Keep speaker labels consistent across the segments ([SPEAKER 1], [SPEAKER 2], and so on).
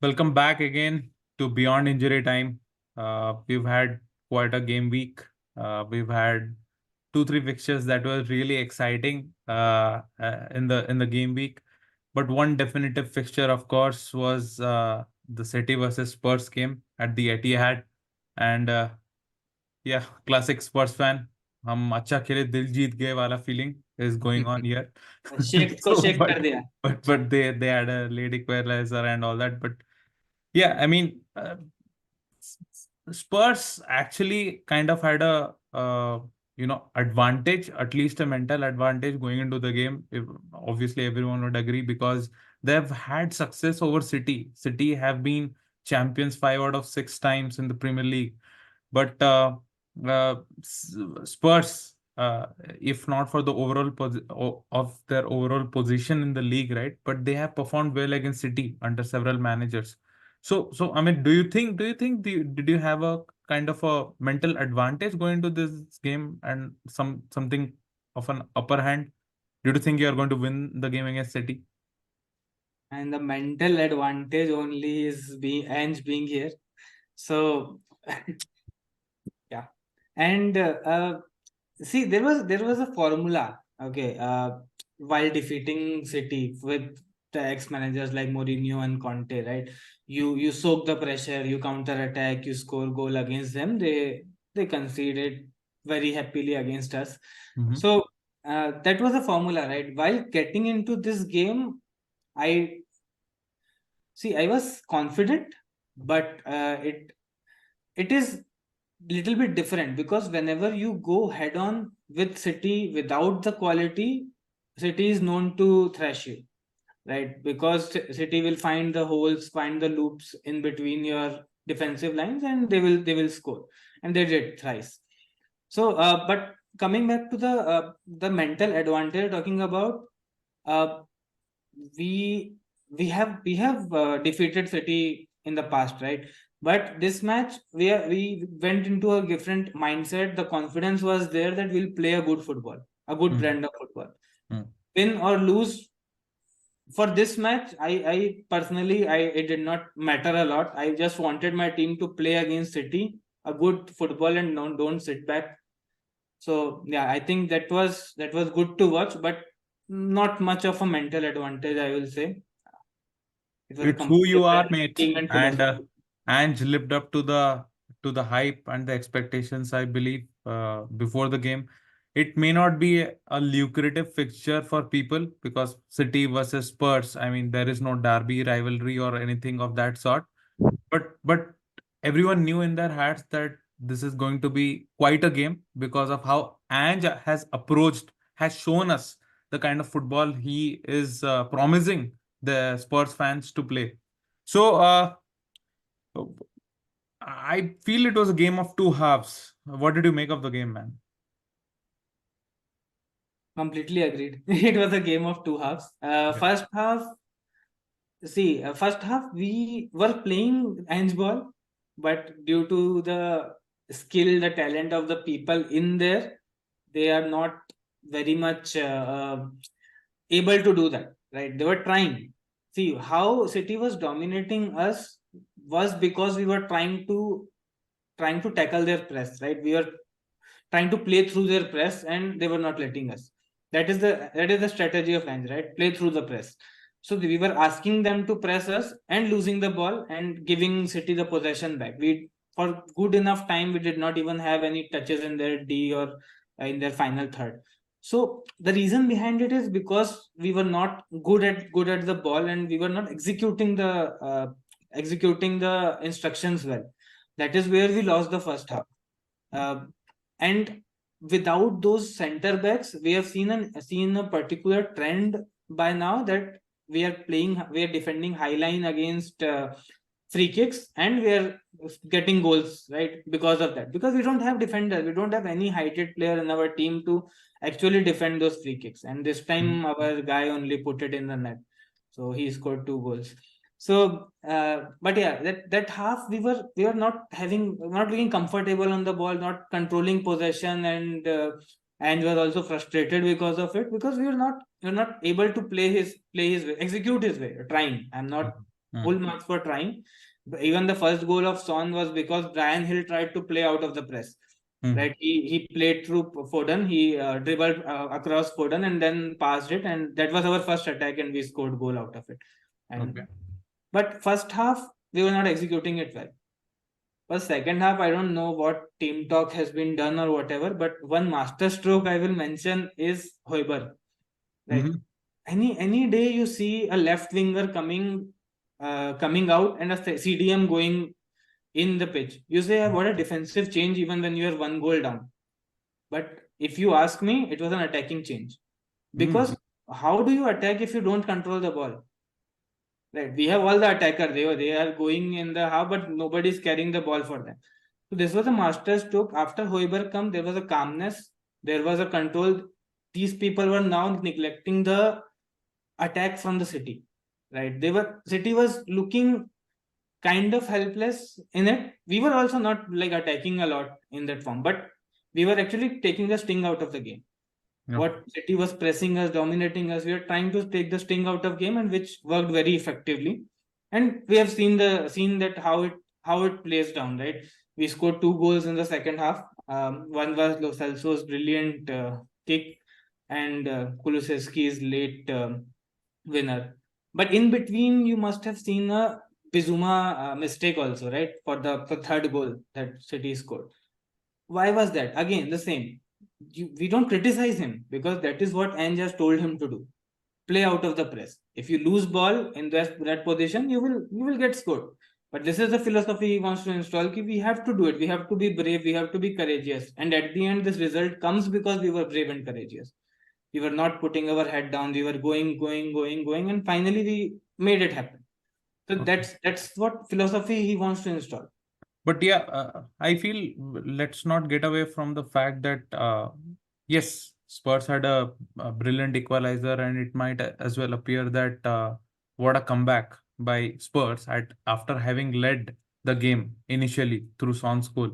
[SPEAKER 1] Welcome back again to Beyond Injury Time. We've had quite a game week. We've had two, three fixtures that were really exciting in the game week. But one definitive fixture, of course, was the City versus Spurs game at the Etihad. And yeah, classic Spurs fan. हम अच्छा खेले दिल जीत गए वाला feeling is going on here.
[SPEAKER 2] Sheikh को
[SPEAKER 1] So,
[SPEAKER 2] Sheikh कर दिया.
[SPEAKER 1] but they had a late equalizer and all that. But yeah, I mean, Spurs actually kind of had a advantage, at least a mental advantage going into the game. Obviously, everyone would agree because they've had success over City. City have been champions 5 out of 6 times in the Premier League, but Spurs, if not for the of their overall position in the league, right? But they have performed well against City under several managers. So I mean, did you have a kind of a mental advantage going to this game and something of an upper hand? Did you think you are going to win the game against City?
[SPEAKER 2] And the mental advantage only is being here. So yeah. And see, there was a formula, okay, while defeating City with the ex-managers like Mourinho and Conte, right? You soak the pressure, you counter attack, you score goal against them. They conceded very happily against us.
[SPEAKER 1] Mm-hmm.
[SPEAKER 2] So that was a formula, right? While getting into this game, I I was confident, but it is little bit different because whenever you go head on with City without the quality, City is known to thrash you, right? Because City will find the holes, find the loops in between your defensive lines, and they will score, and they did thrice. So, but coming back to the mental advantage talking about, uh, we we have defeated City in the past, right? But this match we went into a different mindset. The confidence was there that we'll play a good football, a good brand of football. Win or lose for this match, I personally it did not matter a lot. I just wanted my team to play against City a good football and don't sit back. So yeah, I think that was good to watch, but not much of a mental advantage, I will say. It was a
[SPEAKER 1] It's who
[SPEAKER 2] completely
[SPEAKER 1] you are,
[SPEAKER 2] different
[SPEAKER 1] mate.
[SPEAKER 2] team and
[SPEAKER 1] And
[SPEAKER 2] philosophy.
[SPEAKER 1] Ange lived up to the hype and the expectations, I believe, before the game. It may not be a lucrative fixture for people because City versus Spurs, I mean, there is no derby rivalry or anything of that sort. But everyone knew in their hearts that this is going to be quite a game because of how Ange has shown us the kind of football he is promising the Spurs fans to play. So I feel it was a game of two halves. What did you make of the game, man?
[SPEAKER 2] Completely agreed. It was a game of two halves.
[SPEAKER 1] Yeah.
[SPEAKER 2] First half we were playing handball, but due to the skill, the talent of the people in there, they are not very much able to do that. Right? They were trying. See how City was dominating us was because we were trying to tackle their press. Right? We were trying to play through their press, and they were not letting us. That is the strategy of Ange, right? Play through the press. So we were asking them to press us and losing the ball and giving City the possession back. We for good enough time we did not even have any touches in their D or in their final third. So the reason behind it is because we were not good at the ball, and we were not executing the instructions well. That is where we lost the first half. Uh, and without those center backs, we have seen a particular trend by now that we are defending high line against free kicks, and we are getting goals, right? Because of that, because we don't have defenders, we don't have any heighted player in our team to actually defend those free kicks. And this time our guy only put it in the net, so he scored 2 goals. So, but yeah, that half we were not being comfortable on the ball, not controlling possession, and was also frustrated because of it, because we were not able to play his way, execute his way, trying. I'm not
[SPEAKER 1] Mhm.
[SPEAKER 2] Full marks for trying. Even the first goal of Son was because Brian Hill tried to play out of the press. Right, he played through Foden. He dribbled across Foden and then passed it, and that was our first attack, and we scored goal out of it. And but first half we were not executing it well. But second half, I don't know what team talk has been done or whatever. But one master stroke I will mention is Hoiberg. Right, any day you see a left winger coming out and a CDM going in the pitch, you say what a defensive change even when you are one goal down. But if you ask me, it was an attacking change. Because how do you attack if you don't control the ball? Right, we have all the attacker. They are going in the half, but nobody's carrying the ball for them. So this was a master stroke. After Hoiberg come, there was a calmness. There was a control. These people were now neglecting the attack from the City. Right, City was looking kind of helpless in it. We were also not like attacking a lot in that form, but we were actually taking the sting out of the game. What City was pressing us, dominating us, we are trying to take the sting out of game, and which worked very effectively. And we have seen that how it plays down, right? We scored 2 goals in the second half. One was Lo Celso's brilliant kick, and Kulusevski's late winner. But in between, you must have seen a Bizuma mistake also, right? For the third goal that City scored. Why was that? Again, the same. We don't criticize him because that is what Ange has told him to do. Play out of the press. If you lose ball in that position, you will get scored. But this is the philosophy he wants to install. We have to do it. We have to be brave. We have to be courageous. And at the end, this result comes because we were brave and courageous. We were not putting our head down. We were going, and finally we made it happen. So that's what philosophy he wants to install.
[SPEAKER 1] But yeah, I feel let's not get away from the fact that yes, Spurs had a brilliant equalizer, and it might as well appear that what a comeback by Spurs after having led the game initially through Son's goal.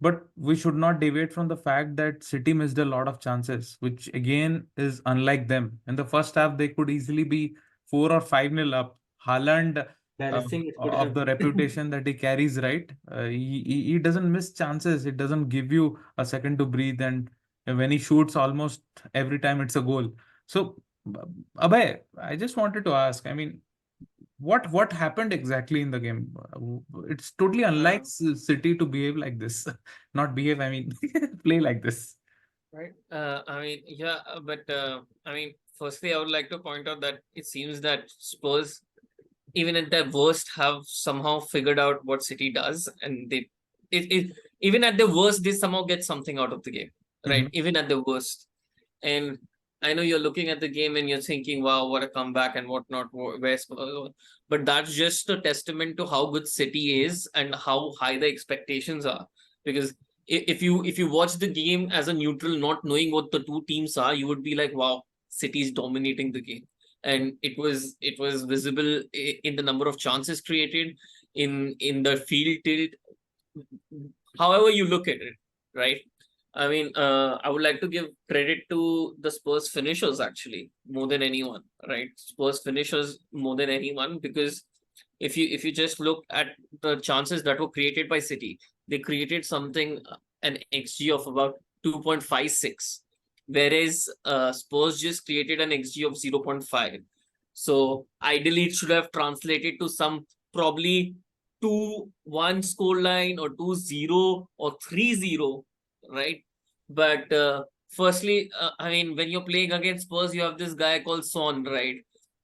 [SPEAKER 1] But we should not deviate from the fact that City missed a lot of chances, which again is unlike them. In the first half, they could easily be 4 or 5-0 up. Haaland, of the reputation that he carries, right? He doesn't miss chances. It doesn't give you a second to breathe, and when he shoots, almost every time it's a goal. So, Abhay, I just wanted to ask. I mean, what happened exactly in the game? It's totally unlike City to behave like this. Not behave, I mean, play like this.
[SPEAKER 3] Right. I mean, yeah, but I mean, firstly, I would like to point out that it seems that Spurs, even at their worst, have somehow figured out what City does, and even at their worst, they somehow get something out of the game, right? Even at the worst. And I know you're looking at the game and you're thinking, "Wow, what a comeback and whatnot." But that's just a testament to how good City is and how high the expectations are. Because if you watch the game as a neutral, not knowing what the two teams are, you would be like, "Wow, City's dominating the game." And it was visible in the number of chances created, in the field tilt, however you look at it, right? I mean, I would like to give credit to the Spurs finishers actually more than anyone, right? Spurs finishers more than anyone, because if you just look at the chances that were created by City, they created something, an XG of about 2.56, whereas Spurs just created an XG of 0.5. So ideally, it should have translated to some probably 2-1 scoreline, or 2-0 or 3-0, right? But firstly, I mean, when you're playing against Spurs, you have this guy called Son, right?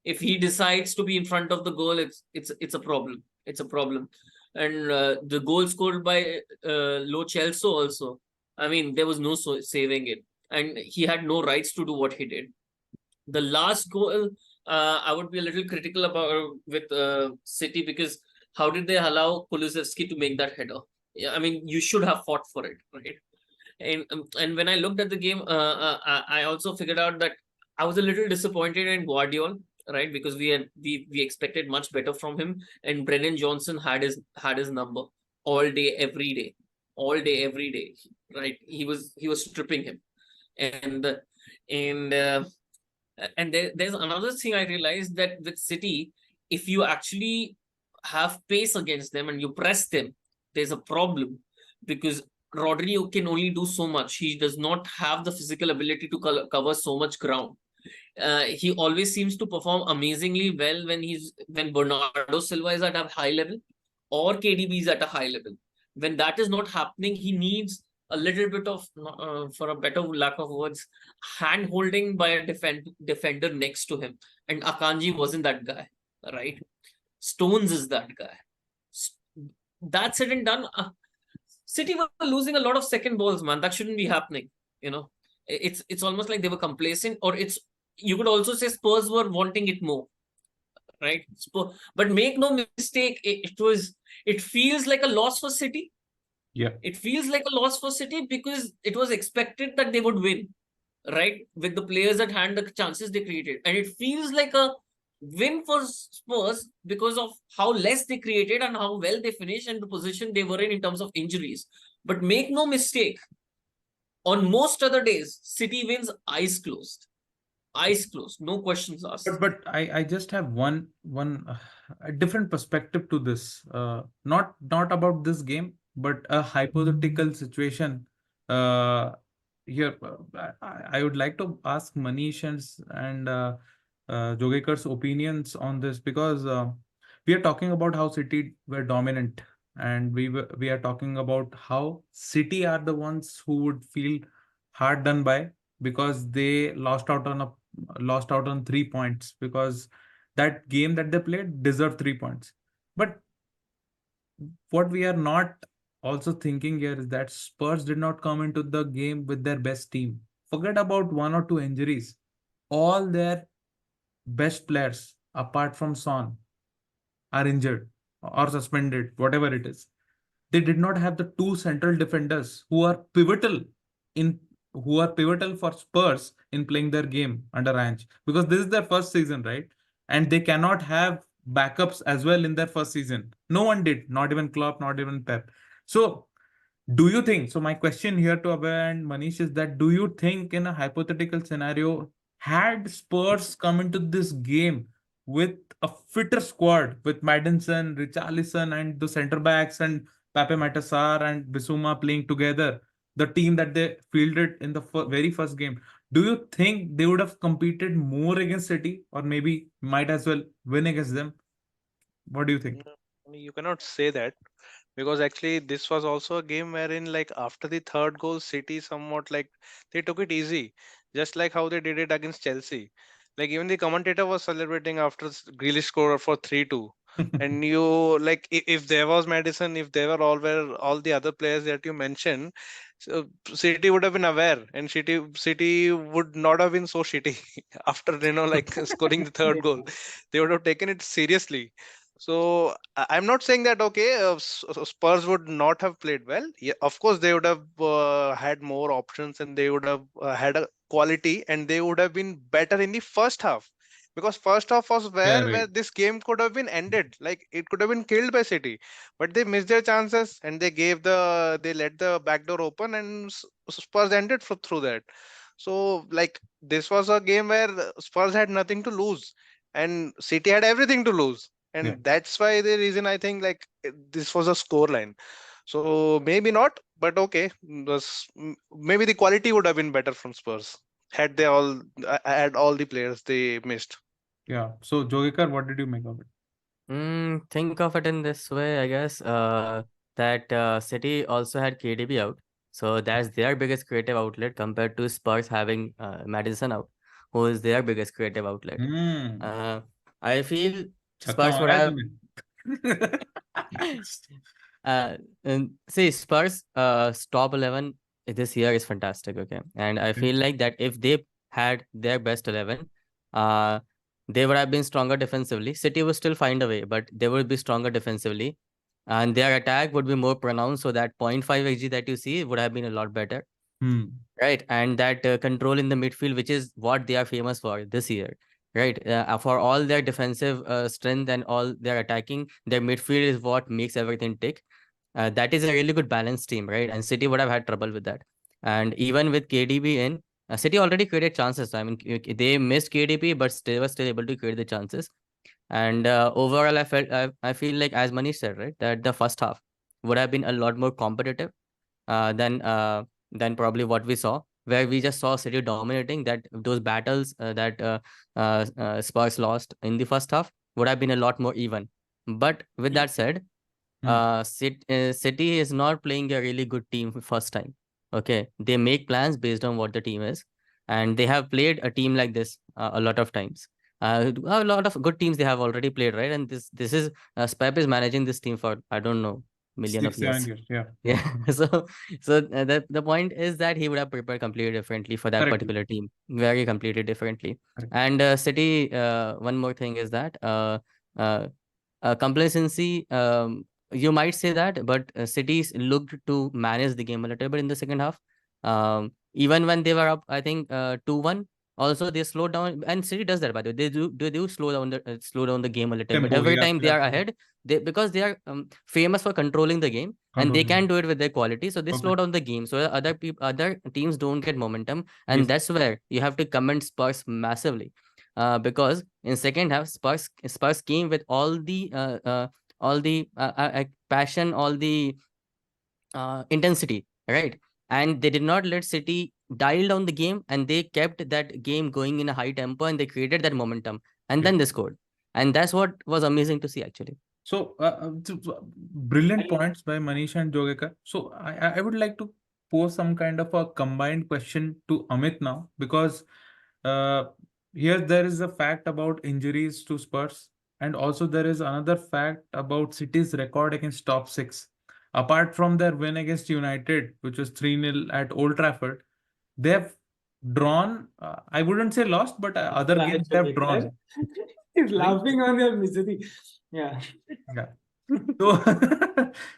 [SPEAKER 3] If he decides to be in front of the goal, it's a problem. It's a problem. And the goal scored by Lo Celso also, I mean, there was no saving it, and he had no rights to do what he did. The last goal, I would be a little critical about with City, because how did they allow Kulusevski to make that header? Yeah, I mean, you should have fought for it, right? And when I looked at the game, I also figured out that I was a little disappointed in Guardiola, right? Because we expected much better from him, and Brennan Johnson had his number all day, every day, right? He was stripping him, and there's another thing I realized, that with City, if you actually have pace against them and you press them, there's a problem because Rodri can only do so much. He does not have the physical ability to cover so much ground. He always seems to perform amazingly well when Bernardo Silva is at a high level or KDB is at a high level. When that is not happening, he needs a little bit of, for a better lack of words, hand holding by a defender next to him. And Akanji wasn't that guy, right? Stones is that guy. That's it and done. City were losing a lot of second balls, man. That shouldn't be happening. You know, it's almost like they were complacent, or it's, you could also say Spurs were wanting it more, right? But make no mistake, it feels like a loss for City.
[SPEAKER 1] Yeah.
[SPEAKER 3] It feels like a loss for City because it was expected that they would win, right? With the players at hand, the chances they created. And it feels like a win for Spurs because of how less they created and how well they finished and the position they were in terms of injuries. But make no mistake, on most other days, City wins eyes closed. Eyes closed, no questions asked.
[SPEAKER 1] But I just have one a different perspective to this. Not about this game, but a hypothetical situation. Here, I would like to ask Manish and Jogekar's opinions on this, because we are talking about how City were dominant, and we are talking about how City are the ones who would feel hard done by because they lost out on 3 points, because that game that they played deserved 3 points. But what we are not also thinking here is that Spurs did not come into the game with their best team. Forget about one or two injuries. All their best players, apart from Son, are injured or suspended, whatever it is. They did not have the two central defenders in who are pivotal for Spurs in playing their game under Ange, because this is their first season, right? And they cannot have backups as well in their first season. No one did, not even Klopp, not even Pep. So do you think, so my question here to Abhay and Manish is that, do you think in a hypothetical scenario, had Spurs come into this game with a fitter squad with Maddison, Richarlison, and the centre backs, and Pape Matasar and Bissouma playing together, the team that they fielded in the very first game, do you think they would have competed more against City, or maybe might as well win against them? What do you think?
[SPEAKER 4] No, I mean, you cannot say that, because actually this was also a game wherein, like, after the third goal, City somewhat, like, they took it easy, just like how they did it against Chelsea. Like, even the commentator was celebrating after Grealish scored for 3-2. And you, like, if there was Madison, if there were all the other players that you mentioned, so City would have been aware, and City would not have been so shitty after, like, scoring the third goal. They would have taken it seriously. So I'm not saying that, okay, Spurs would not have played well. Yeah, of course they would have had more options, and they would have had a quality, and they would have been better in the first half, because first half was
[SPEAKER 1] Fair
[SPEAKER 4] where
[SPEAKER 1] way.
[SPEAKER 4] this game could have been ended. Like, it could have been killed by City, but they missed their chances, and they let the back door open, and Spurs ended through that. So, like, this was a game where Spurs had nothing to lose, and City had everything to lose,
[SPEAKER 1] Yeah.
[SPEAKER 4] and that's why the reason I think, like, this was a score line. So maybe not, but okay, maybe the quality would have been better from Spurs had they all had all the players they missed.
[SPEAKER 1] Yeah. So Jogekar, what did you make of it?
[SPEAKER 5] Think of it in this way, I guess, that City also had KDB out. So that's their biggest creative outlet compared to Spurs having Madison out, who is their biggest creative outlet.
[SPEAKER 1] Hmm.
[SPEAKER 5] I feel
[SPEAKER 1] छक्का
[SPEAKER 5] Spurs would
[SPEAKER 1] मारा है
[SPEAKER 5] have
[SPEAKER 1] तूने?
[SPEAKER 5] and see, Spurs top 11 this year is fantastic, okay? And I feel like that if they had their best 11, uh, they would have been stronger defensively. City would still find a way, but they would be stronger defensively. And their attack would be more pronounced, so that 0.5 XG that you see would have been a lot better.
[SPEAKER 1] Hmm.
[SPEAKER 5] Right, and that control in the midfield, which is what they are famous for this year, right? For all their defensive strength and all their attacking, their midfield is what makes everything tick. That is a really good balanced team, right? And City would have had trouble with that. And even with KDB in, City already created chances. I mean, they missed KDB, but they were still able to create the chances. And overall, I feel like, as Manish said, right, that the first half would have been a lot more competitive uh, than uh, than probably what we saw, where we just saw City dominating. That those battles that Spurs lost in the first half would have been a lot more even. But with that said,
[SPEAKER 1] Hmm.
[SPEAKER 5] City is not playing a really good team for first time. Okay, they make plans based on what the team is, and they have played a team like this a lot of times. A lot of good teams they have already played, right? And this is Pep is managing this team for, I don't know, million of
[SPEAKER 1] 6, 7
[SPEAKER 5] years.
[SPEAKER 1] years. Yeah.
[SPEAKER 5] Yeah. So the point is that he would have prepared completely differently for that
[SPEAKER 1] Correctly.
[SPEAKER 5] particular team, very completely differently.
[SPEAKER 1] Correct.
[SPEAKER 5] And City, one more thing is that uh, complacency. You might say that, but cities looked to manage the game a little bit in the second half. Even when they were up, I think 2-1. Also, they slowed down, and City does that, by the way. They do slow down the game a little bit.
[SPEAKER 1] Tempo.
[SPEAKER 5] Every
[SPEAKER 1] Yeah.
[SPEAKER 5] time they are ahead, because they are famous for controlling the game, and they
[SPEAKER 1] Controlling.
[SPEAKER 5] can do it with their quality. So they slow
[SPEAKER 1] Perfect.
[SPEAKER 5] down the game, so other teams don't get momentum, and
[SPEAKER 1] Yes.
[SPEAKER 5] that's where you have to commend Spurs massively, because in second half, Spurs came with all the passion, all the intensity, right? And they did not let City dial down the game, and they kept that game going in a high tempo, and they created that momentum, and
[SPEAKER 1] Yeah.
[SPEAKER 5] then they scored. And that's what was amazing to see, actually.
[SPEAKER 1] So, brilliant points by Manish and Jogekar. So, I would like to pose some kind of a combined question to Amit now, because uh, here there is a fact about injuries to Spurs, and also there is another fact about City's record against top six. Apart from their win against United, which was 3-0 at Old Trafford, they have drawn, I wouldn't say lost, but other
[SPEAKER 2] Yeah,
[SPEAKER 1] games
[SPEAKER 2] it's
[SPEAKER 1] they have
[SPEAKER 2] okay.
[SPEAKER 1] drawn.
[SPEAKER 2] He's
[SPEAKER 1] Right?
[SPEAKER 2] laughing on your misery. Yeah.
[SPEAKER 1] Yeah.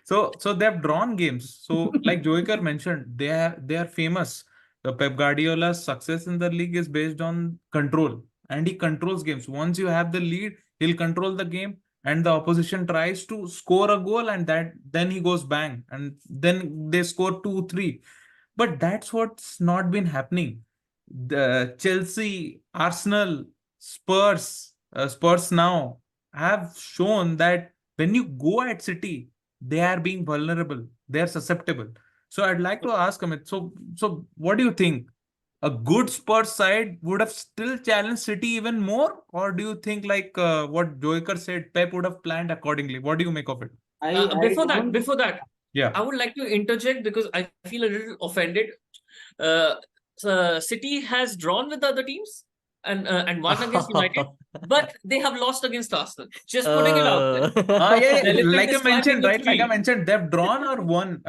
[SPEAKER 1] So, so they've drawn games. So, like Joiker mentioned, they are famous. The Pep Guardiola's success in the league is based on control, and he controls games. Once you have the lead, he'll control the game, and the opposition tries to score a goal, and that then he goes bang, and then they score 2, 3. But that's what's not been happening. The Chelsea, Arsenal, Spurs now have shown that when you go at City, they are being vulnerable. They are susceptible. So I'd like to ask Amit. So what do you think? A good Spurs side would have still challenged City even more, or do you think, like what Joiker said, Pep would have planned accordingly? What do you make of it?
[SPEAKER 2] I don't.
[SPEAKER 3] Before that,
[SPEAKER 1] Yeah.
[SPEAKER 3] I would like to interject because I feel a little offended. Uh, City has drawn with other teams and won against United, but they have lost against Arsenal. Just putting it out there.
[SPEAKER 1] Yeah.
[SPEAKER 3] The elephant
[SPEAKER 1] Like I
[SPEAKER 3] is flat in
[SPEAKER 1] mentioned,
[SPEAKER 3] the
[SPEAKER 1] right? Like I
[SPEAKER 3] field.
[SPEAKER 1] mentioned, they've drawn or won.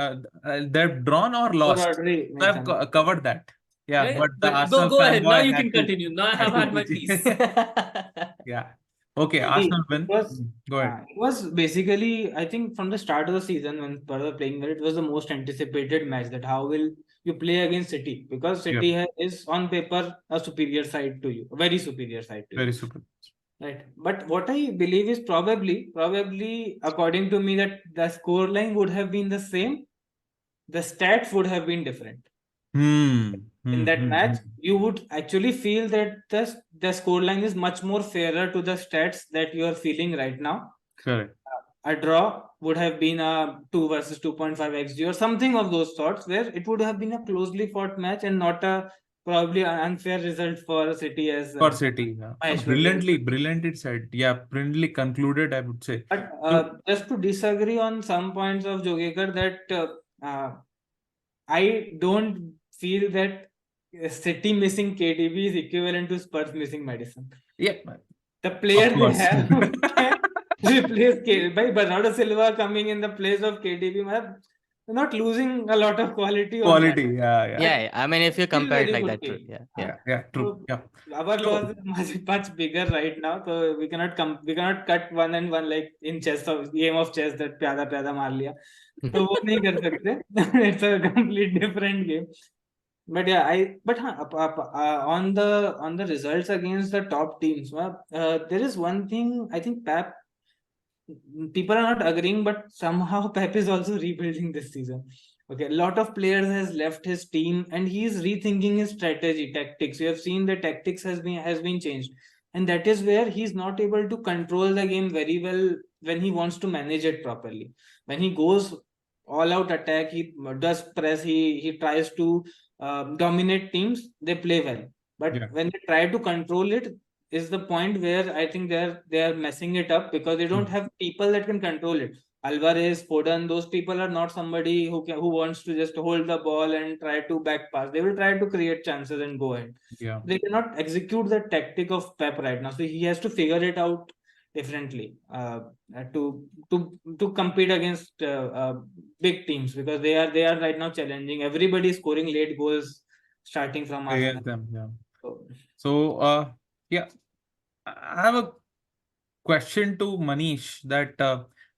[SPEAKER 1] They've drawn or
[SPEAKER 2] For
[SPEAKER 1] lost.
[SPEAKER 2] Rodri
[SPEAKER 1] So I've
[SPEAKER 2] mentioned.
[SPEAKER 1] covered that. Yeah,
[SPEAKER 3] Right?
[SPEAKER 1] but the
[SPEAKER 3] But go
[SPEAKER 1] Arsenal
[SPEAKER 3] go ahead. Now
[SPEAKER 1] fanboy
[SPEAKER 3] you
[SPEAKER 1] had
[SPEAKER 3] can
[SPEAKER 1] to
[SPEAKER 3] continue. Now I
[SPEAKER 1] had
[SPEAKER 3] have
[SPEAKER 1] to
[SPEAKER 3] had my
[SPEAKER 1] pitch
[SPEAKER 3] piece.
[SPEAKER 1] in. Yeah. Okay,
[SPEAKER 2] See,
[SPEAKER 1] Arsenal win. Go ahead.
[SPEAKER 2] it was basically, I think, from the start of the season when Spurs were playing well, it was the most anticipated match. That how will you play against City? Because
[SPEAKER 1] Yeah,
[SPEAKER 2] City is on paper a superior side to you, a very superior side to you.
[SPEAKER 1] very super.
[SPEAKER 2] Right. But what I believe is probably according to me, that the scoreline would have been the same, the stats would have been different.
[SPEAKER 1] Hmm.
[SPEAKER 2] In that
[SPEAKER 1] Hmm.
[SPEAKER 2] match, you would actually feel that the scoreline is much more fairer to the stats that you are feeling right now.
[SPEAKER 1] Correct.
[SPEAKER 2] A draw would have been a 2 versus 2.5 xg or something of those sorts, where it would have been a closely fought match and not a probably an unfair result for City, as
[SPEAKER 1] For City. Yeah.
[SPEAKER 2] Mahesh was very.
[SPEAKER 1] Brilliantly said. Yeah, brilliantly concluded, I would say.
[SPEAKER 2] But
[SPEAKER 1] So,
[SPEAKER 2] just to disagree on some points of Jogekar, that I don't feel that City missing KDB is equivalent to Spurs missing Madison.
[SPEAKER 1] yeah,
[SPEAKER 2] The player
[SPEAKER 1] of
[SPEAKER 2] they
[SPEAKER 1] course.
[SPEAKER 2] have can replace KDB. By Bernardo Silva coming in the place of KDB, they're not losing a lot of quality on that.
[SPEAKER 1] Quality. Yeah.
[SPEAKER 5] Yeah, I mean, if you
[SPEAKER 2] Still
[SPEAKER 5] compare it
[SPEAKER 2] very
[SPEAKER 5] like
[SPEAKER 2] good
[SPEAKER 5] that, true.
[SPEAKER 2] team.
[SPEAKER 5] Yeah.
[SPEAKER 1] Yeah. True.
[SPEAKER 2] So
[SPEAKER 1] Yeah.
[SPEAKER 2] our
[SPEAKER 1] So,
[SPEAKER 2] loss is much bigger right now. So we cannot we cannot cut one and one like in chess, of game of chess, that प्यादा प्यादा मार लिया. तो वो नहीं कर सकते. It's a complete different game. But yeah, on the results against the top teams, there is one thing I think Pep, people are not agreeing, but somehow Pep is also rebuilding this season. Okay, a lot of players has left his team, and he is rethinking his strategy, tactics. You have seen the tactics has been changed. and that is where he's not able to control the game very well when he wants to manage it properly. When he goes all out attack, he does press, he tries to dominate teams, they play well. But
[SPEAKER 1] Yeah.
[SPEAKER 2] when they try to control it, is the point where I think they're messing it up, because they don't have people that can control it. Alvarez, Foden, those people are not somebody who wants to just hold the ball and try to back pass. They will try to create chances and go ahead.
[SPEAKER 1] Yeah.
[SPEAKER 2] They cannot execute the tactic of Pep right now. So he has to figure it out differently to compete against big teams, because they are right now challenging. Everybody is scoring late goals starting from Arsenal.
[SPEAKER 1] Against them. Yeah.
[SPEAKER 2] So,
[SPEAKER 1] So, yeah, I have a question to Manish that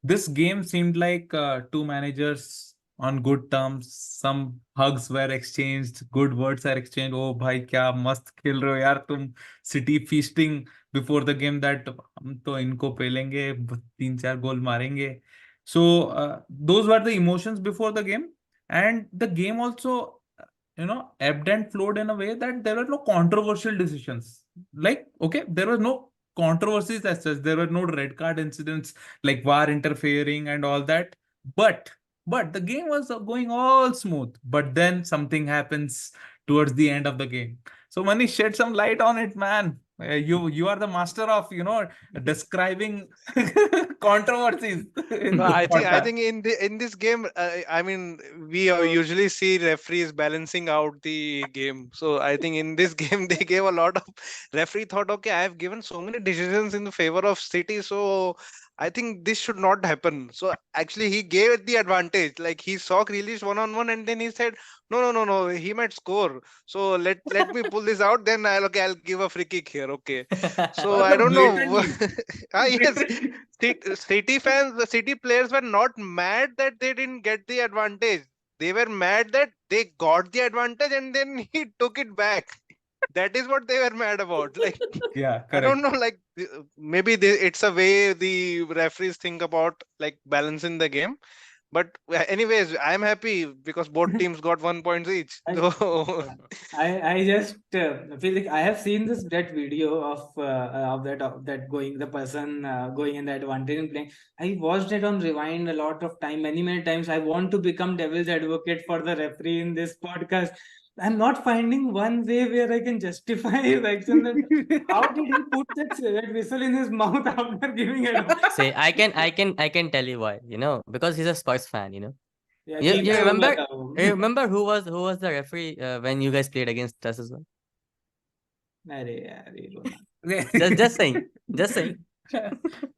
[SPEAKER 1] this game seemed like two managers on good terms. Some hugs were exchanged, good words are exchanged. Oh, bhai, kya mast खेल रहे हो यार तुम. City feasting before the game that हम तो इनको पेलेंगे, 3-4 गोल मारेंगे. So those were the emotions before the game, and the game also, ebbed and flowed in a way that there were no controversial decisions. Like, okay, there was no controversies as such. There were no red card incidents like VAR interfering and all that. But the game was going all smooth. But then something happens towards the end of the game. So Manish, shed some light on it, man. You are the master of describing controversies in
[SPEAKER 4] No,
[SPEAKER 1] this
[SPEAKER 4] I
[SPEAKER 1] podcast.
[SPEAKER 4] think in this game, I mean, we usually see referees balancing out the game. So I think in this game they gave a lot of referee thought. Okay, I have given so many decisions in the favor of City, so I think this should not happen. So actually, he gave it the advantage. Like he saw Grealish one on one, and then he said, "No, no, no, no, he might score. So let me pull this out. Then I'll give a free kick here. Okay." So I don't know.
[SPEAKER 1] Blatantly.
[SPEAKER 4] Yes, City fans, the City players were not mad that they didn't get the advantage. They were mad that they got the advantage and then he took it back. That is what they were mad about. Like,
[SPEAKER 1] Yeah,
[SPEAKER 4] I don't
[SPEAKER 1] correct.
[SPEAKER 4] know, like maybe it's a way the referees think about like balancing the game. But anyways, I'm happy because both teams got 1 points each.
[SPEAKER 2] I,
[SPEAKER 4] So
[SPEAKER 2] I just feel like I have seen that video of that going the person going in the advantage and playing. I watched it on rewind a lot of time, many times. I want to become devil's advocate for the referee in this podcast. I'm not finding one way where I can justify his action. That how did he put that whistle in his mouth after giving it?
[SPEAKER 5] Say, I can tell you why. Because he's a Spurs fan.
[SPEAKER 2] Yeah,
[SPEAKER 5] You
[SPEAKER 2] जीता
[SPEAKER 5] you
[SPEAKER 2] है बोला
[SPEAKER 5] remember
[SPEAKER 2] था वो.
[SPEAKER 5] you remember who was the referee when you guys played against us as well?
[SPEAKER 2] अरे यार ये रोना.
[SPEAKER 5] Just saying, just saying.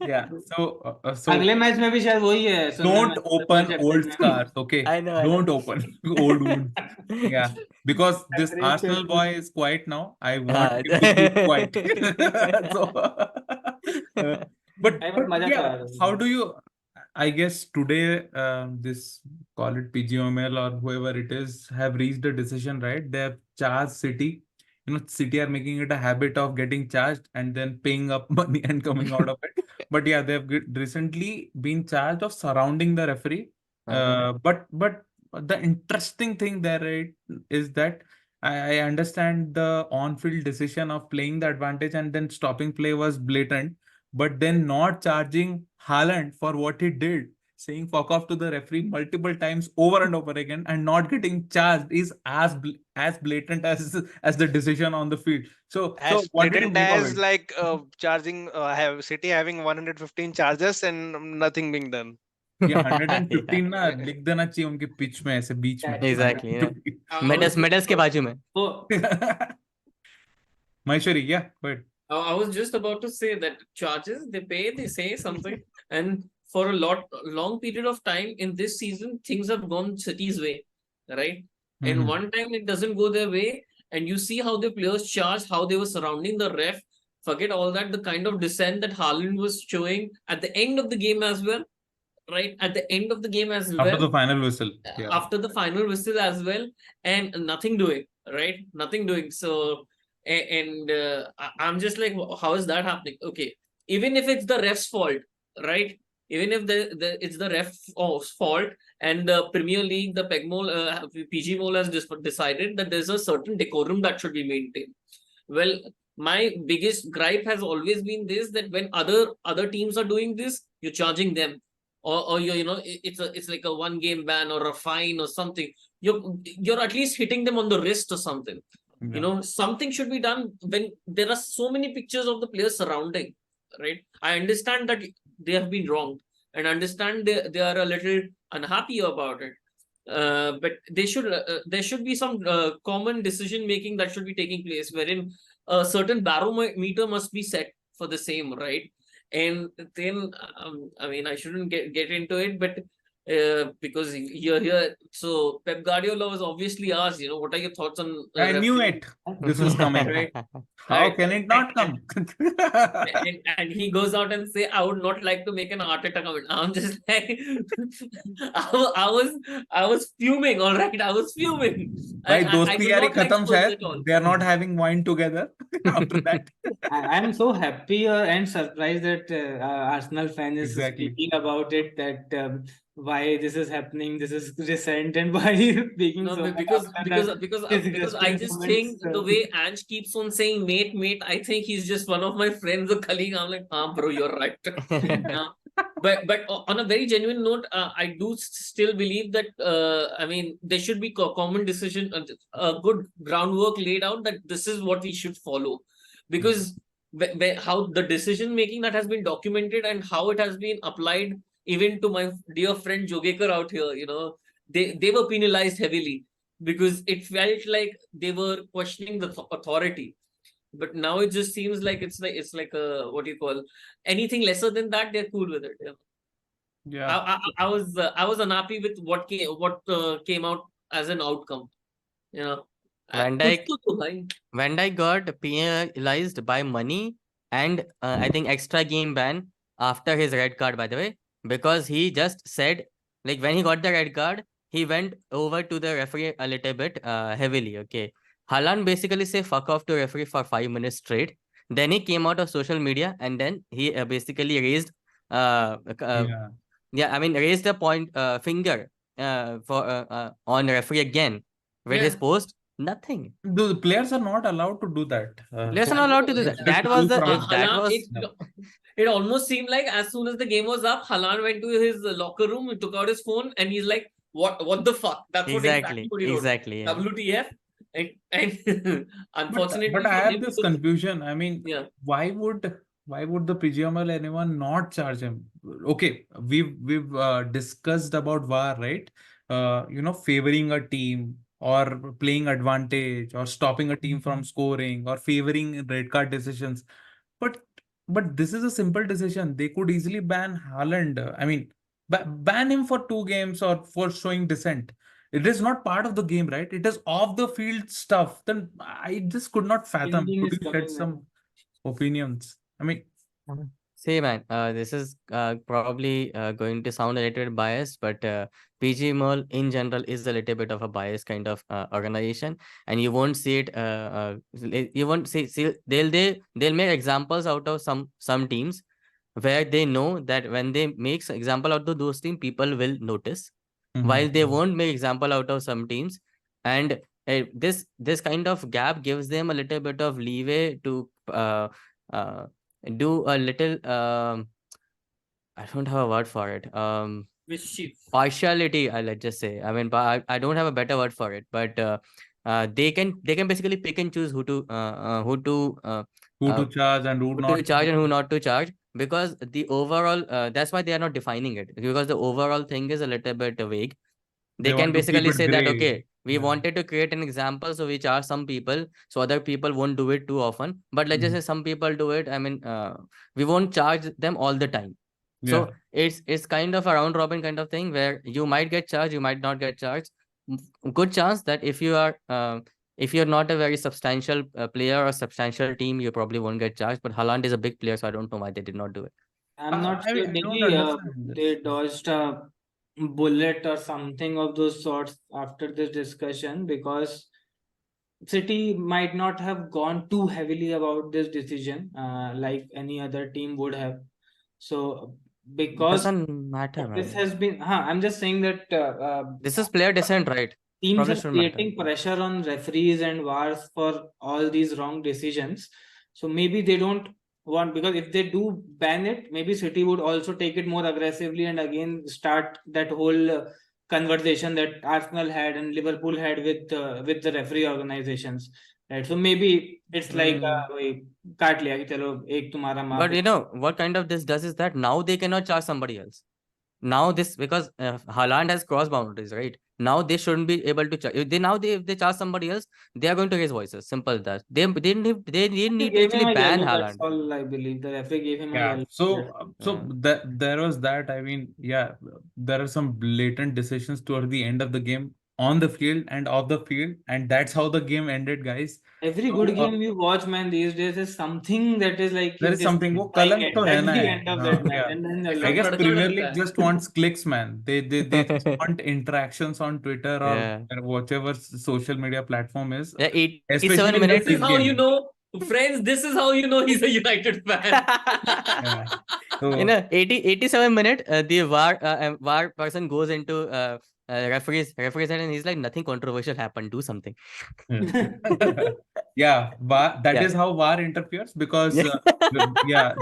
[SPEAKER 1] Yeah. So
[SPEAKER 2] अगले मैच में भी शायद वही है.
[SPEAKER 1] don't open old scars, okay?
[SPEAKER 5] I know.
[SPEAKER 1] Don't open old wounds. Yeah, because this Arsenal boy is quiet now. I want him to keep quiet. So, but
[SPEAKER 2] मजा
[SPEAKER 1] yeah,
[SPEAKER 2] करा था.
[SPEAKER 1] how do you? I guess today, this call it PGML or whoever it is have reached a decision, right? They have charged City. City are making it a habit of getting charged and then paying up money and coming out of it. But yeah, they've recently been charged of surrounding the referee. But the interesting thing there, right, is that I understand the on-field decision of playing the advantage and then stopping play was blatant, but then not charging Haaland for what he did, saying fuck off to the referee multiple times over and over again and not getting charged is as blatant as the decision on the field. So
[SPEAKER 4] as
[SPEAKER 1] what did you
[SPEAKER 4] blatant
[SPEAKER 1] make of
[SPEAKER 4] as
[SPEAKER 1] it?
[SPEAKER 4] like charging have City having 115 charges and nothing being done.
[SPEAKER 1] ये
[SPEAKER 5] Yeah,
[SPEAKER 1] 115 ना लिख देना चाहिए उनके pitch में ऐसे बीच में
[SPEAKER 5] exactly.
[SPEAKER 1] 115.
[SPEAKER 3] I was
[SPEAKER 5] Medals के बाजू में.
[SPEAKER 2] So
[SPEAKER 1] Maheshwari, yeah, but
[SPEAKER 3] I was just about to say that charges they pay, they say something, and for a long period of time in this season, things have gone City's way, right? And one time it doesn't go their way, and you see how the players charged, how they were surrounding the ref. Forget all that, the kind of dissent that Haaland was showing at the end of the game as well, right? At the end of the game as
[SPEAKER 1] after the
[SPEAKER 3] well,
[SPEAKER 1] final whistle, yeah.
[SPEAKER 3] after the final whistle as well, and nothing doing, right? Nothing doing. So, and I'm just like, how is that happening? Okay, even if it's the ref's fault, right? Even if it's the ref's fault, and the Premier League, the PG Mole has decided that there's a certain decorum that should be maintained. Well, my biggest gripe has always been this, that when other teams are doing this, you're charging them, or it's like a 1 game ban or a fine or something. You're at least hitting them on the wrist or something.
[SPEAKER 1] Yeah.
[SPEAKER 3] Something should be done when there are so many pictures of the players surrounding, right? I understand that they have been wronged, and understand they are a little unhappy about it. But there should be some common decision making that should be taking place, wherein a certain barometer must be set for the same, right? And then I mean, I shouldn't get into it, but because you're here, so Pep Guardiola was obviously asked, what are your thoughts on
[SPEAKER 1] I knew
[SPEAKER 3] refereeing,
[SPEAKER 1] it. This is coming.
[SPEAKER 3] right?
[SPEAKER 1] How
[SPEAKER 3] Right.
[SPEAKER 1] can it not come?
[SPEAKER 3] And he goes out and say, I would not like to make an Arteta comment. I'm just like, I was fuming. All right, I was fuming.
[SPEAKER 1] भाई
[SPEAKER 3] I
[SPEAKER 1] दोस्ती
[SPEAKER 3] do
[SPEAKER 1] यारी
[SPEAKER 3] not like
[SPEAKER 1] खत्म
[SPEAKER 3] Spurs
[SPEAKER 1] शायद.
[SPEAKER 3] at all.
[SPEAKER 1] They are not having wine together after that.
[SPEAKER 2] I'm so happy and surprised that Arsenal fan is
[SPEAKER 1] Exactly.
[SPEAKER 2] speaking about it. That why this is happening, this is recent, and why he is speaking
[SPEAKER 3] No,
[SPEAKER 2] so much
[SPEAKER 3] because
[SPEAKER 2] after
[SPEAKER 3] because
[SPEAKER 2] that
[SPEAKER 3] because uh, because I
[SPEAKER 2] disgusting
[SPEAKER 3] just
[SPEAKER 2] comments.
[SPEAKER 3] think the way Ange keeps on saying mate, I think he's just one of my friends or colleague. I'm like, bro, you're right. Uh, but on a very genuine note, I do still believe that I mean, there should be common decision, a good groundwork laid out that this is what we should follow, because how the decision making that has been documented and how it has been applied, even to my dear friend Jogekar out here, they were penalized heavily because it felt like they were questioning the authority. But now it just seems like it's like a, what do you call, anything lesser than that, they're cool with it.
[SPEAKER 1] Yeah.
[SPEAKER 3] I was unhappy with what came out as an outcome.
[SPEAKER 5] Van
[SPEAKER 3] कुछ
[SPEAKER 5] Dijk
[SPEAKER 3] तो भाई.
[SPEAKER 5] Van Dijk got penalized by money and I think extra game ban after his red card, by the way, because he just said, like, when he got the red card, he went over to the referee a little bit heavily. Okay. Haaland basically say fuck off to referee for 5 minutes straight. Then he came out of social media and then he basically raised,
[SPEAKER 1] Yeah.
[SPEAKER 5] I mean, raised the finger for on referee again with his
[SPEAKER 3] Yeah.
[SPEAKER 5] post. Nothing.
[SPEAKER 1] The players are not allowed to do that.
[SPEAKER 5] Players
[SPEAKER 1] So
[SPEAKER 5] are not allowed
[SPEAKER 3] No,
[SPEAKER 5] to do
[SPEAKER 1] it's
[SPEAKER 5] that.
[SPEAKER 1] bit
[SPEAKER 5] That was
[SPEAKER 1] too
[SPEAKER 5] the
[SPEAKER 1] from.
[SPEAKER 5] if that
[SPEAKER 3] Haaland,
[SPEAKER 5] was
[SPEAKER 3] it almost seemed like as soon as the game was up, Haaland went to his locker room, he took out his phone, and he's like, "What the fuck?" That's exactly what he wrote.
[SPEAKER 5] exactly, yeah.
[SPEAKER 3] WTF? And unfortunately
[SPEAKER 1] But I
[SPEAKER 3] for
[SPEAKER 1] have
[SPEAKER 3] him,
[SPEAKER 1] this
[SPEAKER 3] because
[SPEAKER 1] confusion. I mean,
[SPEAKER 3] yeah,
[SPEAKER 1] why would the PGML anyone not charge him? Okay, we've discussed about VAR, right? Favoring a team or playing advantage or stopping a team from scoring or favoring red card decisions. But but this is a simple decision. They could easily ban Haaland. I mean, ban him for 2 games or for showing dissent. It is not part of the game, right? It is off the field stuff. Then I just could not fathom.
[SPEAKER 2] Changing
[SPEAKER 1] Could
[SPEAKER 2] is
[SPEAKER 1] you shed
[SPEAKER 2] coming, man.
[SPEAKER 1] some opinions? I mean,
[SPEAKER 5] See, man, this is probably going to sound a little bit biased, but PG Mall in general is a little bit of a biased kind of organization, and you won't see it. You won't see they'll make examples out of some teams where they know that when they make example out of those teams, people will notice, while they won't make example out of some teams, and this kind of gap gives them a little bit of leeway to uh, do a little I don't have a word for it.
[SPEAKER 3] mischief.
[SPEAKER 5] Partiality, let's just say. I mean, I don't have a better word for it, but they can basically pick and choose who to
[SPEAKER 1] who to charge and who
[SPEAKER 5] who
[SPEAKER 1] not
[SPEAKER 5] to
[SPEAKER 1] to
[SPEAKER 5] charge and who
[SPEAKER 1] charge.
[SPEAKER 5] not to charge, because the overall that's why they are not defining it, because the overall thing is a little bit vague. They
[SPEAKER 1] They
[SPEAKER 5] can
[SPEAKER 1] want to keep
[SPEAKER 5] basically
[SPEAKER 1] it
[SPEAKER 5] say that,
[SPEAKER 1] gray.
[SPEAKER 5] okay, we
[SPEAKER 1] Yeah.
[SPEAKER 5] wanted to create an example, so we charge some people so other people won't do it too often, but let's just say some people do it. I mean, we won't charge them all the time.
[SPEAKER 1] Yeah.
[SPEAKER 5] So it's kind of a round robin kind of thing where you might get charged, you might not get charged. Good chance that if you're not a very substantial player or substantial team, you probably won't get charged. But Haaland is a big player, so I don't know why they did not do it.
[SPEAKER 2] I'm not
[SPEAKER 1] I
[SPEAKER 2] sure.
[SPEAKER 1] I don't
[SPEAKER 2] Maybe
[SPEAKER 1] understand
[SPEAKER 2] they
[SPEAKER 1] this.
[SPEAKER 2] dodged a bullet or something of those sorts after this discussion, because City might not have gone too heavily about this decision, like any other team would have. So because
[SPEAKER 5] Doesn't matter,
[SPEAKER 2] this
[SPEAKER 5] man.
[SPEAKER 2] has been, I'm just saying that
[SPEAKER 5] This is player dissent, right?
[SPEAKER 2] teams
[SPEAKER 5] Probably
[SPEAKER 2] are
[SPEAKER 5] shouldn't matter.
[SPEAKER 2] creating pressure on referees and VARs for all these wrong decisions. So maybe they don't want, because if they do ban it, maybe City would also take it more aggressively and again start that whole conversation that Arsenal had and Liverpool had with the referee organizations, right? So maybe it's like वही काट लिया कि चलो एक तुम्हारा माफ
[SPEAKER 5] But
[SPEAKER 2] है.
[SPEAKER 5] you know what kind of this does is that now they cannot charge somebody else. Now this, because Haaland has crossed boundaries, right? Now they shouldn't be able to charge. If they charge somebody else, they are going to raise voices. Simple as that. They didn't need to
[SPEAKER 2] Gave him
[SPEAKER 5] actually
[SPEAKER 2] a
[SPEAKER 5] ban
[SPEAKER 2] yellow, that's
[SPEAKER 5] Haaland.
[SPEAKER 2] all I believe. The referee gave him a
[SPEAKER 1] Yeah.
[SPEAKER 2] yellow.
[SPEAKER 1] So
[SPEAKER 5] Yeah.
[SPEAKER 1] that there was that. I mean, yeah, there are some blatant decisions toward the end of the game on the field and off the field, and that's how the game ended, guys.
[SPEAKER 2] Every
[SPEAKER 1] So,
[SPEAKER 2] good game you watch, man, these days is something that is like
[SPEAKER 1] there
[SPEAKER 2] कि
[SPEAKER 1] is
[SPEAKER 2] this
[SPEAKER 1] something. वो
[SPEAKER 2] lying
[SPEAKER 1] कलंक तो है
[SPEAKER 2] at
[SPEAKER 1] ना
[SPEAKER 2] the
[SPEAKER 1] है.
[SPEAKER 2] end of that match,
[SPEAKER 1] Yeah.
[SPEAKER 2] and then you're
[SPEAKER 1] I
[SPEAKER 2] like,
[SPEAKER 1] guess
[SPEAKER 3] tadka
[SPEAKER 1] Premier
[SPEAKER 3] लगता
[SPEAKER 1] League
[SPEAKER 3] है.
[SPEAKER 1] just wants clicks, man. They just want interactions on Twitter or
[SPEAKER 5] Yeah.
[SPEAKER 1] whatever social media platform is.
[SPEAKER 5] Yeah, 87
[SPEAKER 1] Especially in the
[SPEAKER 5] minutes.
[SPEAKER 3] This is
[SPEAKER 1] big
[SPEAKER 3] how you
[SPEAKER 1] game.
[SPEAKER 3] know, friends. This is how you know he's a United fan.
[SPEAKER 1] Yeah. So
[SPEAKER 5] In a 87 minute, the VAR person goes into referees and he's like, nothing controversial happened. Do something.
[SPEAKER 1] yeah, that
[SPEAKER 5] Yeah.
[SPEAKER 1] is how VAR interferes because yeah,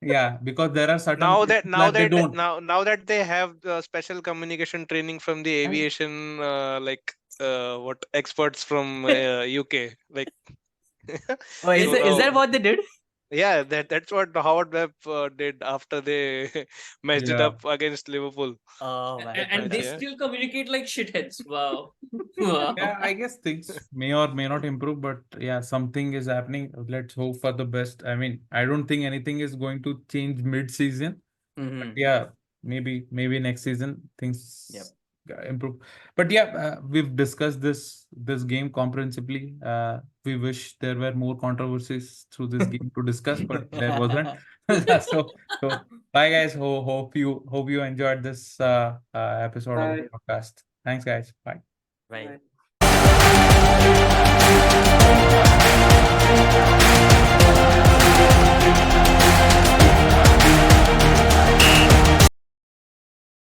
[SPEAKER 1] yeah, because there are certain
[SPEAKER 4] Now
[SPEAKER 1] places
[SPEAKER 4] that
[SPEAKER 1] they don't.
[SPEAKER 4] now that they have the special communication training from the aviation what experts from UK, like
[SPEAKER 5] Oh, is,
[SPEAKER 4] So,
[SPEAKER 5] is that what they did?
[SPEAKER 4] yeah, that's what Howard Webb did after they messed it
[SPEAKER 1] Yeah.
[SPEAKER 4] up against Liverpool.
[SPEAKER 5] Oh my
[SPEAKER 3] And
[SPEAKER 5] god.
[SPEAKER 3] they
[SPEAKER 4] yeah.
[SPEAKER 3] still communicate like shitheads. Wow. Wow.
[SPEAKER 1] Yeah, I guess things may or may not improve, but yeah, something is happening. Let's hope for the best. I mean, I don't think anything is going to change mid-season.
[SPEAKER 5] Mhm.
[SPEAKER 1] Yeah, maybe next season things
[SPEAKER 5] Yep.
[SPEAKER 1] improve. But yeah, we've discussed this game comprehensively. We wish there were more controversies through this game to discuss, but there wasn't. so bye guys. Hope you enjoyed this episode of the
[SPEAKER 2] Bye.
[SPEAKER 1] podcast. Thanks guys. Bye.
[SPEAKER 5] Right.
[SPEAKER 2] Bye.